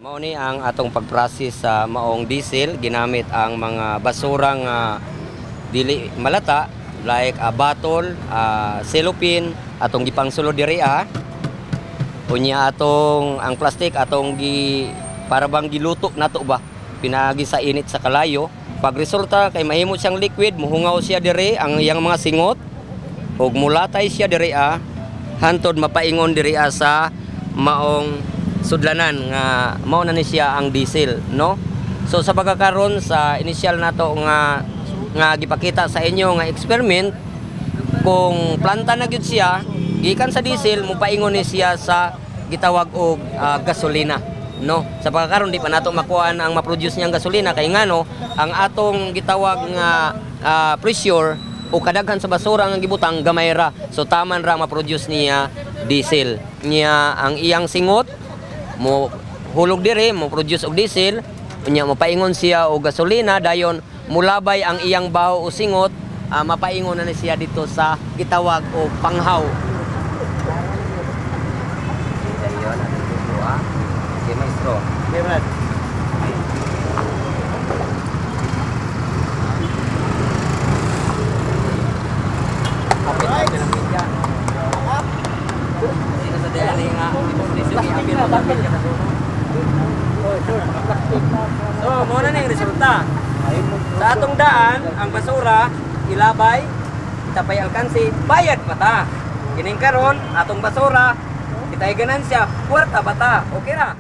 Mao ni ang atong pagprocess sa maong diesel ginamit ang mga basurang dili malata like bottle, cellophane atong gipangsulod diri unya atong ang plastic atong para bang giluto nato ba pinagi sa init sa kalayo. Pag resulta kay mahimo siyang liquid, muhungaw siya diri ang iyang mga singot ug mulatay siya diri hantod mapaingon diri sa maong sudlanan nga mao na ni siya ang diesel, no? So sa pagkakaroon sa initial nato nga gipakita sa inyo nga experiment, kung planta na gyud siya gikan sa diesel, mupaingon ni siya sa gitawag og gasolina, no? Sa pagkakaroon di pa nato makuhaan ang ma-produce niyang gasolina kay ngano ang atong gitawag nga pressure o kadaghan sa basura nga gibutang gamay ra, so taman ra ma-produce niya diesel niya ang iyang singot mo hulog diri mo produce og diesel unya mapaingon siya og gasolina dayon mulabay ang iyang baho o singot mapaingon na siya dito sa gitawag og panghaw. Dayon ang dito si maestro. Okay, Brad. So, muna na yung resulta. Sa atong daan, ang basura, ilabay, itapay alkansi, bayad bata. Kining karon atong basura, kitay ganansya, puwerta bata. Okay ra?